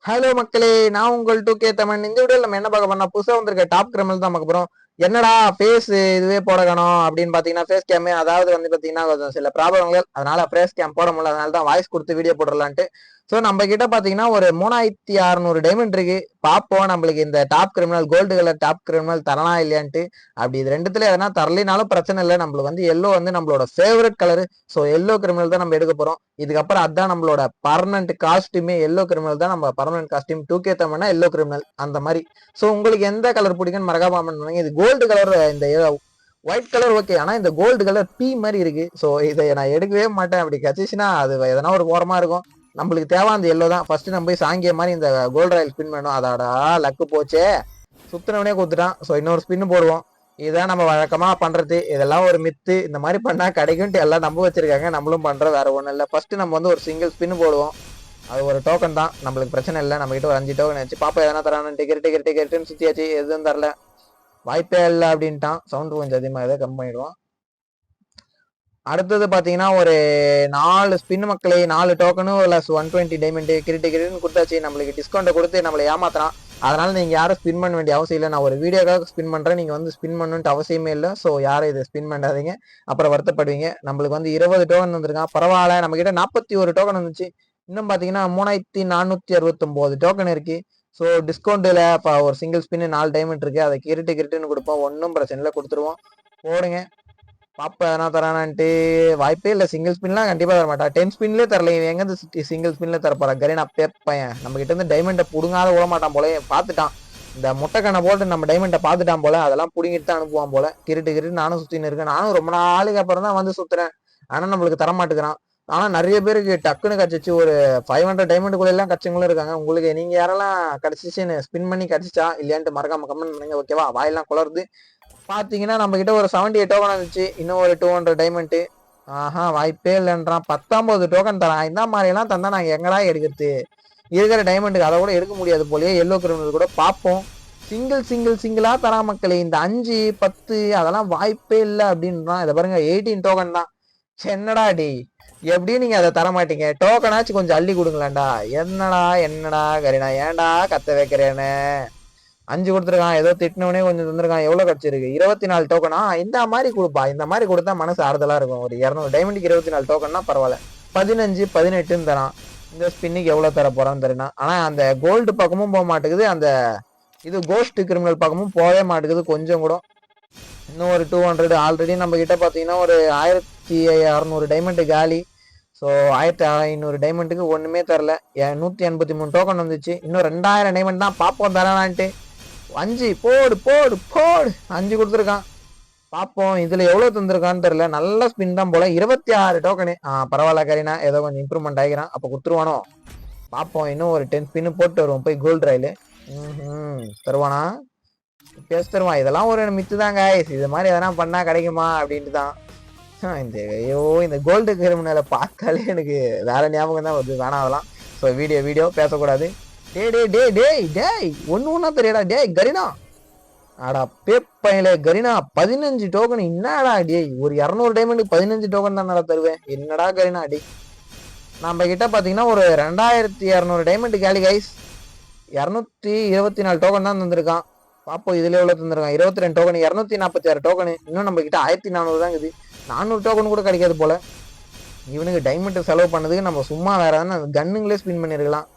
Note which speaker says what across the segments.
Speaker 1: Hello மக்களே, நான் உங்கள் 2K தமிழ். இந்த வீடியோவில் நம்ம என்ன பார்க்க போறோம்னா, புதுசாக வந்திருக்க டாப் கிரிமினல் தான் பார்க்க போறோம். என்னடா ஃபேஸ் இதுவே போட காணோம் அப்படின்னு பார்த்தீங்கன்னா, ஃபேஸ் கேமே அதாவது வந்து பார்த்தீங்கன்னா கொஞ்சம் சில ப்ராப்ளங்கள், அதனால ஃபேஸ் கேம் போட முடியல. அதனால தான் வாய்ஸ் கொடுத்து வீடியோ போடலான்ட்டு. ஸோ நம்ம கிட்ட பார்த்தீங்கன்னா ஒரு 3600 டைமண்ட் இருக்கு. பார்ப்போம் நம்மளுக்கு இந்த top criminal gold colour top criminal தரலாம் இல்லையான்ட்டு. அப்படி இது ரெண்டுத்துல எதனா தரலினாலும் பிரச்சனை இல்லை. நம்மளுக்கு வந்து எல்லோ வந்து நம்மளோட favourite colour. So yellow criminal தான் நம்ம எடுக்க போறோம். இதுக்கப்புறம் அதான் நம்மளோட பர்மனன்ட் காஸ்டியூமே எல்லோ கிரிமினல் தான். நம்ம பர்மனன்ட் காஸ்டியூம் 2K தமிழ்னா எல்லோ கிரிமினல் அந்த மாதிரி. ஸோ உங்களுக்கு எந்த கலர் பிடிக்குன்னு மறக்காம கமெண்ட் பண்ணுங்க. இது கோல்டு கலர், இந்த ஒயிட் கலர் ஓகே, ஆனா இந்த கோல்டு கலர் பி மாதிரி இருக்கு. ஸோ இதை நான் எடுக்கவே மாட்டேன். அப்படி கச்சிச்சுன்னா அது எதனா ஒரு ஓரமா இருக்கும். நம்மளுக்கு தேவை அந்த எல்லோ தான். ஃபர்ஸ்ட் நம்ம போய் சாங்கிய மாதிரி இந்த கோல்டு ராயல் ஸ்பின் பண்ணணும். அதாடா லக்கு போச்சே, சுத்தினவனே கொடுத்துட்டான். ஸோ இன்னொரு ஸ்பின் போடுவோம். இதுதான் நம்ம வழக்கமா பண்றது. இதெல்லாம் ஒரு மித்து. இந்த மாதிரி பண்ணா கிடைக்கும்ட்டு எல்லாம் நம்ப வச்சிருக்காங்க. நம்மளும் பண்ற வேற ஒண்ணும் இல்லை. ஃபர்ஸ்ட் நம்ம வந்து ஒரு சிங்கிள் ஸ்பின் போடுவோம். அது ஒரு டோக்கன் தான், நம்மளுக்கு பிரச்சனை இல்லை. நம்ம கிட்ட ஒரு 5 டோக்கன் வச்சு பாப்பா எதனா தரானு டிக்கெட்டுன்னு சுத்தியாச்சு. எதுவும் தரல, வாய்ப்பே இல்லை அப்படின்ட்டான். சவுண்ட் கொஞ்சம் அதிகமாக எதாவது கம்மி பண்ணிடுவோம். அடுத்தது பாத்தீங்கன்னா ஒரு 4 ஸ்பின் மக்களே, 4 டோக்கனும் ப்ளஸ் 120 டைமண்ட் கிரிட்டுன்னு கொடுத்தாச்சு. நம்மளுக்கு டிஸ்கவுண்ட் கொடுத்து நம்மளை ஏமாத்துறான். அதனால நீங்க யாரும் ஸ்பின் பண்ண வேண்டிய அவசியம் இல்லை. நான் ஒரு வீடியோக்காக ஸ்பின் பண்றேன். நீங்க வந்து ஸ்பின் பண்ணணுன்ட்டு அவசியமே இல்லை. ஸோ யாரும் இதை ஸ்பின் பண்ணாதீங்க, அப்புறம் வருத்தப்படுவீங்க. நம்மளுக்கு வந்து 20 டோக்கன் வந்திருக்கான். பரவாயில்ல, நம்ம கிட்ட 41 டோக்கன் வந்துச்சு. இன்னும் பாத்தீங்கன்னா 3469 டோக்கன் இருக்கு. ஸோ டிஸ்கவுண்ட்ல ஒரு சிங்கிள் ஸ்பின் 4 டைமண்ட் இருக்கு. அதை கிரிட்டுன்னு கொடுப்போம். ஒன்றும் பிரச்சனை இல்லை, கொடுத்துருவோம். போடுங்க பாப்பா எதனா தரானான்ட்டு. வாய்ப்பே இல்லை. சிங்கிள் ஸ்பின்லாம் கண்டிப்பா தர மாட்டா. 10 ஸ்பின்லேயே தரல. இவன் எங்க சிங்கிள் ஸ்பின்ல தரப்போறா? கரீனா பையன் நம்ம கிட்ட இருந்து டைமண்டை புடுங்காத விட மாட்டான் போல. பார்த்துட்டான், இந்த முட்டைக்கண்ணை போட்டு நம்ம டைமண்டை பார்த்துட்டான் போல. அதெல்லாம் புடுங்கிட்டு தான் அனுப்புவான் போல. கிரிட்டு நானும் சுத்தின்னு இருக்கேன். நானும் ரொம்ப நாளுக்கு அப்புறம் தான் வந்து சுத்துறேன். ஆனா நம்மளுக்கு தர மாட்டேங்கிறான். ஆனா நிறைய பேருக்கு டக்குன்னு கச்சிச்சு. ஒரு 500 டைமண்டுக்குள்ள எல்லாம் கச்சவங்களும் இருக்காங்க. உங்களுக்கு நீங்க யாரெல்லாம் கிடைச்சிச்சுன்னு ஸ்பின் பண்ணி கிடைச்சிச்சா இல்லையான்ட்டு மறக்காம கமெண்ட் பண்ணுங்க. ஓகேவா? வாயெல்லாம் குளருது. பாத்தீங்கன்னா நம்ம கிட்ட ஒரு 78 டோக்கன் வந்துச்சு. இன்னும் ஒரு 200 டைமண்ட். ஆஹா, வாய்ப்பே இல்லைன்றான். 19 டோக்கன் தரான். இந்த மாதிரி எல்லாம் தந்தா நாங்க எங்கடா எடுக்கிறது? இருக்கிற டைமண்டுக்கு அதை கூட எடுக்க முடியாது போலயே. எல்லோ கிரிமினல் கூட பார்ப்போம். சிங்கிளா தரா மக்களே. இந்த 5 10 அதெல்லாம் வாய்ப்பே இல்லை அப்படின்றான். இதை பாருங்க, 18 டோக்கன் தான். என்னடா டி, எப்படியும் நீங்க அதை தர மாட்டீங்க. டோக்கனாச்சும் கொஞ்சம் அள்ளி கொடுங்களேன்டா. என்னடா கரீனா, ஏன்டா கத்த வைக்கிறேன்னு. 5 கொடுத்துருக்கான். ஏதோ திட்டினவனே கொஞ்சம் தந்திருக்கான். எவ்வளவு கிடைச்சிருக்கு? 24 டோக்கனா? இந்த மாதிரி கொடுப்பா. இந்த மாதிரி கொடுத்தா மனசு ஆறுதலா இருக்கும். ஒரு 200 டைமண்டுக்கு 24 டோக்கன்னா பரவாயில்ல. 15 18ன்னு தரான். இந்த ஸ்பின்னுக்கு எவ்வளவு தர போறான்னு தெரியுமா? ஆனா அந்த கோல்டு பக்கமும் போக மாட்டேங்குது, அந்த இது கோஸ்ட் கிரிமினல் பக்கமும் போகவே மாட்டேங்குது கொஞ்சம் கூட. இன்னும் ஒரு 200. ஆல்ரெடி நம்ம கிட்ட பாத்தீங்கன்னா ஒரு 1600 டைமண்ட் காலி. ஸோ 1500 டைமண்டுக்கு ஒண்ணுமே தரல. 183 டோக்கன் வந்துச்சு. இன்னும் 2000 டைமண்ட் தான். பாப்போம் தரானான்ட்டு. 5 போடு 5 கொடுத்துருக்கான். பார்ப்போம் இதுல எவ்வளவு தந்திருக்கான்னு தெரியல. நல்ல ஸ்பின் தான் போல. 26 டோக்கனு. பரவாயில்ல கரீனா, ஏதோ கொஞ்சம் இம்ப்ரூவ்மெண்ட் ஆகிறான். அப்ப கொடுத்துருவானோ பார்ப்போம். இன்னும் ஒரு 10 ஸ்பின்னு போட்டு வருவோம் போய் கோல்டு ராயிலு. தருவானா? பேச தருவான். இதெல்லாம் ஒரு மித்து தாங்க. இது மாதிரி எதனா பண்ணா கிடைக்குமா அப்படின்ட்டு தான். இந்த கோல்டு கிரிமினலை பார்த்தாலே எனக்கு வேற ஞாபகம் தான் வருது. வேணாம் அதெல்லாம். ஸோ வீடியோ பேசக்கூடாது. டேய் ஒன்னா தெரியடா. டேய் கரீனா, ஆடா பேப்பையில கரீனா 15 டோக்கன். என்னடா டேய், ஒரு 200 டைமண்ட் 15 டோக்கன் தான் நல்லா தருவேன். என்னடா கரீனா டேய். நம்ம கிட்ட பாத்தீங்கன்னா ஒரு 2200 டைமண்ட் கேலி கைஸ். 224 டோக்கன் தான் தந்திருக்கான். பாப்போம் இதுல எவ்வளவு தந்திருக்கான். 22 டோக்கன், 246 டோக்கன். இன்னும் நம்ம கிட்ட 1400 தான் இருக்குது. 400 டோக்கன் கூட கிடைக்காது போல. இவனுக்கு டைமண்ட் செலவு பண்ணதுக்கு நம்ம சும்மா வேற கன்னுங்களே ஸ்பின் பண்ணிருக்கலாம்.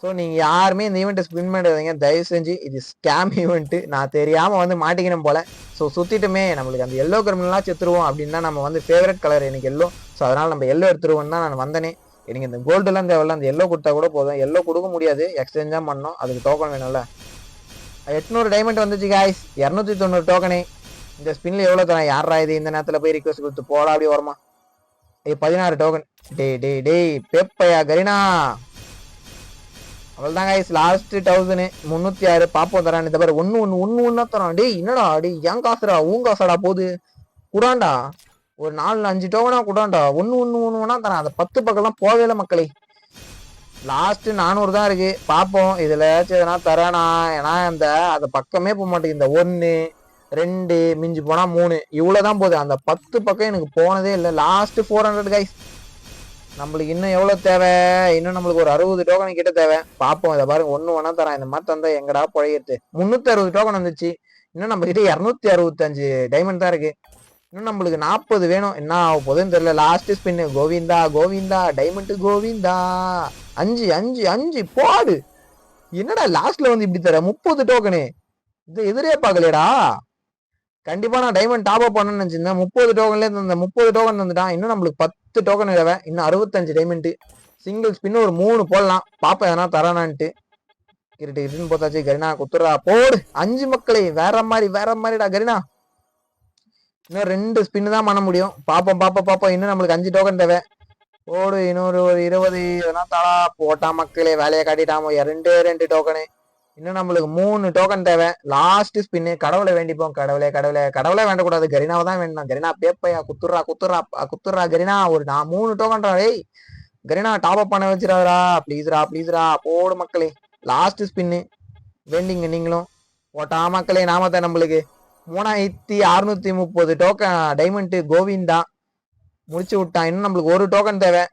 Speaker 1: ஸோ நீங்கள் யாருமே இந்த ஈவெண்ட்டை ஸ்பின் பண்ணிடுறீங்க தயவு செஞ்சு. இது ஸ்கேம் ஈவெண்ட்டு. நான் தெரியாமல் வந்து மாட்டிக்கணும் போல. ஸோ சுற்றிட்டுமே நம்மளுக்கு அந்த எல்லோ கிரிமினலாக செத்துருவோம் அப்படின்னா நம்ம வந்து ஃபேவரட் கலர் எனக்கு எல்லோ. ஸோ அதனால் நம்ம எல்லோ எடுத்துருவோம் தான் நான் வந்தனே. எனக்கு இந்த கோல்டுலாம் தேவையில்ல, அந்த எல்லோ கொடுத்தா கூட போதும். எல்லோ கொடுக்க முடியாது, எக்ஸ்சேஞ்சாக பண்ணோம். அதுக்கு டோக்கன் வேணும்ல. 800 டைமண்ட் வந்துச்சு காய்ஸ். 290 டோக்கனே. இந்த ஸ்பின்ல எவ்வளோ தரேன்? யாரா இது இந்த நேரத்தில் போய் ரிக்வஸ்ட் கொடுத்து போடா அப்படி வருமா? 16 டோக்கன். டேய் பேப்பையா கரீனா. அவ்வளோதான் கைஸ். லாஸ்ட் 1306. பாப்போம் தரான். இந்த பாரு ஒன்னு தரான். டேய் என்னடா டேய், ஏன் காசுடா? உன் காசாடா போகுது. குடாண்டா ஒரு 4-5 டோக்கனா குடாண்டா. ஒன்னு தரான். அந்த 10 பக்கம்லாம் போவே இல்லை மக்களே. லாஸ்ட் 400 தான் இருக்கு. பார்ப்போம் இதுல எதனா தரானா. ஏன்னா அந்த பக்கமே போக மாட்டேங்குது. இந்த 1 2 மிஞ்சி போனா 3 இவ்வளவுதான் போகுது. அந்த 10 பக்கம் எனக்கு போனதே இல்லை. Last 400 guys. நம்மளுக்கு இன்னும் எவ்வளவு தேவை? இன்னும் நம்மளுக்கு ஒரு 60 டோக்கன் கிட்ட தேவை. பாப்போம். இதை பாருங்க, ஒண்ணு வேணா தரேன். இந்த மாதிரி தந்தா எங்கடா பழையது? 360 டோக்கன் வந்துச்சு. இன்னும் நம்ம கிட்ட 265 டைமண்ட் தான் இருக்கு. இன்னும் நம்மளுக்கு 40 வேணும். என்ன ஆக போகுதுன்னு தெரியல. Last spin. Govinda Govinda, diamond Govinda. 5 5 5 போடு. என்னடா லாஸ்ட்ல வந்து இப்படி தர 30 டோக்கனு? இது எதிரே பாக்கலையடா. கண்டிப்பா நான் டைமண்ட் டாப் அப் பண்ணணும்னு நினைச்சிருந்தேன். 30 டோக்கன்ல இந்த 30 டோக்கன் தந்துட்டான். இன்னும் நம்மளுக்கு 10 டோக்கன் தேவை. இன்னும் 65 டைமண்ட். சிங்கிள் ஸ்பின் ஒரு 3 போடலாம். பாப்பா எதனா தரானான்ட்டு. கிரிட்டு போத்தாச்சு. கரினா குத்துறா போடு. 5 மக்களை வேற மாதிரிடா கரினா. இன்னும் 2 ஸ்பின் தான் பண்ண முடியும். பாப்போம். இன்னும் நம்மளுக்கு 5 டோக்கன் தேவை. போடு. இன்னொரு 20 எதனா தாளா. போட்டா மக்களே, வேலையை காட்டிட்டாமோ. 2 டோக்கனு. இன்னும் நம்மளுக்கு 3 டோக்கன் தேவை. லாஸ்ட் ஸ்பின்னு. கடவுளை வேண்டிப்போம். கடவுளே வேண்டக்கூடாது. கரினாவை தான் வேண்டாம். கரினா பேப்பையா குத்துறா கரினா. ஒரு 3 டோக்கன்டா. டேய் கரினா டாப் அப் பண்ண வச்சிடாதா. ப்ளீஸ்ரா போடு மக்களே. Last spin. வேண்டிங்க நீங்களும். போட்டா மக்களே, நாமத்தான் நம்மளுக்கு 3630 டோக்கன் டைமண்ட் கோவிந்தா முடிச்சு விட்டான். இன்னும் நம்மளுக்கு 1 டோக்கன் தேவை.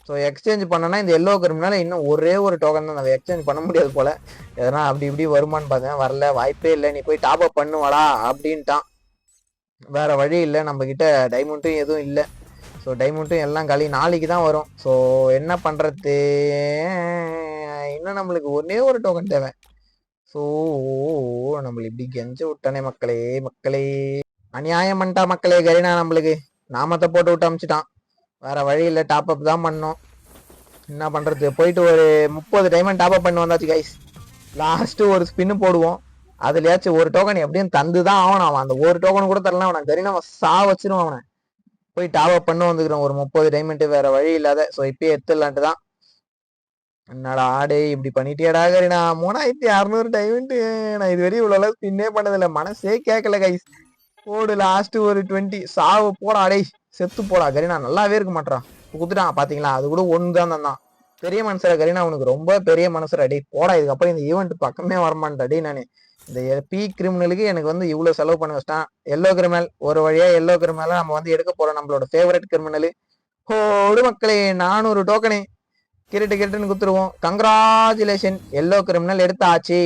Speaker 1: ஸோ எக்ஸ்சேஞ்ச் பண்ணனா இந்த எல்லோ கரும்புனால இன்னும் ஒரே ஒரு டோக்கன் தான். நம்ம எக்ஸ்சேஞ்ச் பண்ண முடியாது போல. எதனா அப்படி இப்படி வருமானு பார்த்தேன். வரல, வாய்ப்பே இல்லை. நீ போய் டாப் அப் பண்ணுவாடா அப்படின்ட்டான். வேற வழி இல்லை. நம்ம கிட்ட டைமண்டும் எதுவும் இல்லை. ஸோ டைமண்டும் எல்லாம் களி நாளைக்கு தான் வரும். ஸோ என்ன பண்றது? இன்னும் நம்மளுக்கு ஒரே ஒரு டோக்கன் தேவை. ஸோ நம்மள இப்படி கெஞ்ச விட்டானே மக்களே. அநியாயம் பண்ணிட்டா மக்களே. கரினா நம்மளுக்கு நாமத்தை போட்டு விட்டு அமிச்சிட்டான். வேற வழி இல்லை. டாப் அப் தான் பண்ணோம். என்ன பண்றது? போயிட்டு ஒரு 30 டைமண்ட் டாப் அப் பண்ணி வந்தாச்சு கைஸ். லாஸ்ட் ஒரு ஸ்பின்னு போடுவோம். அதுலயாச்சும் ஒரு டோக்கன் எப்படியும் தந்துதான் ஆகணும். அவன் அந்த ஒரு டோக்கன் கூட தரலாம். அவனை கரினா சா வச்சிருவான். அவனை போய் டாப் அப் பண்ண வந்துக்கிறோம். ஒரு 30 டைமண்ட் வேற வழி இல்லாத. ஸோ இப்பயே எடுத்துடலான்ட்டு தான். என்னடா ஆடே இப்படி பண்ணிட்டியாடா கரினா. 3600 டைமண்ட். நான் இது வரையும் இவ்வளவு ஸ்பின்னே பண்ணதில்லை. மனசே கேட்கல கைஸ். போடு. லாஸ்ட் ஒரு 20 சாவு போடா. டேய் செத்து போடா. கரினா நல்லாவே இருக்க மாட்டான். குத்துட்டான் பாத்தீங்களா? அது கூட 1 தான் தந்தான். பெரிய மனுஷரா கரினா. அவனுக்கு ரொம்ப பெரிய மனுஷரா. டேய் போடா. இதுக்கப்புறம் இந்த ஈவெண்ட் பக்கமே வரமாட்டா. டேய் நானு இந்த பி கிரிமினலுக்கு எனக்கு வந்து இவ்வளவு செலவு பண்ணி வச்சிட்டான். எல்லோ கிரிமினல் ஒரு வழியா. எல்லோ கிரிமினல் நம்ம வந்து எடுக்க போறோம். நம்மளோட ஃபேவரட் கிரிமினல். ஓடு மக்களே. 400 டோக்கனு. கிரிட்டுன்னு குத்துருவோம். கங்க்ராச்சுலேஷன். எல்லோ கிரிமினல் எடுத்தாச்சு.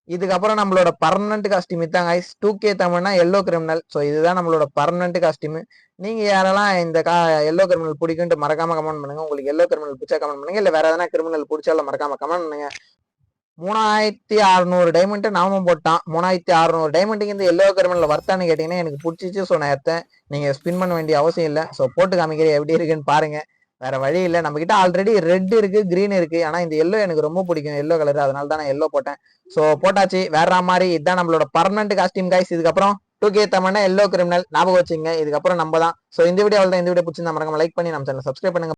Speaker 1: இதுக்கப்புறம் நம்மளோட பர்மனன்ட் காஸ்டியூம் இதாங்க. 2K தமிழ்னா எல்லோ கிரிமினல். ஸோ இதுதான் நம்மளோட பர்மனன்ட் காஸ்டியூம். நீங்க யாரெல்லாம் இந்த எல்லோ கிரிமினல் பிடிக்கும்ட்டு மறக்காம கமெண்ட் பண்ணுங்க. உங்களுக்கு எல்லோ கிரிமினல் பிடிச்சா கமெண்ட் பண்ணுங்க. இல்ல வேற எதனா கிரிமினல் பிடிச்சாலும் மறக்காம கமெண்ட் பண்ணுங்க. 3600 டைமண்ட் நாம போட்டான். 3600 டைமண்ட்டுக்கு இந்த எல்லோ கிரிமினல் வர்த்தான்னு கேட்டீங்கன்னா எனக்கு பிடிச்சிச்சு. ஸோ நான் எடுத்தேன். நீங்க ஸ்பின் பண்ண வேண்டிய அவசியம் இல்லை. ஸோ போட்டு காமிக்கிறேன் எப்படி இருக்குன்னு பாருங்க. வேற வழி இல்லை. நம்ம கிட்ட ஆல்ரெடி ரெட் இருக்கு, கிரீன் இருக்கு. ஆனா இந்த எல்லோ எனக்கு ரொம்ப பிடிக்கும். Yellow colour. அதனால தான் நான் எல்லோ போட்டேன். ஸோ போட்டாச்சு. வேற மாதிரி இதுதான் நம்மளோட பர்மனன்ட் காஸ்டியூம் கைஸ். இதுக்கப்புறம் 2K தமிழ்னா எல்லோ கிரிமினல் ஞாபகம் வச்சுங்க. இதுக்கப்புறம் நம்ம தான். ஸோ இந்த வீடியோ தான். இந்த வீடியோ பிடிச்சிருந்தா மறக்காம லைக் பண்ணி நம்ம சேனல் சப்ஸ்கிரைப் பண்ணுங்க.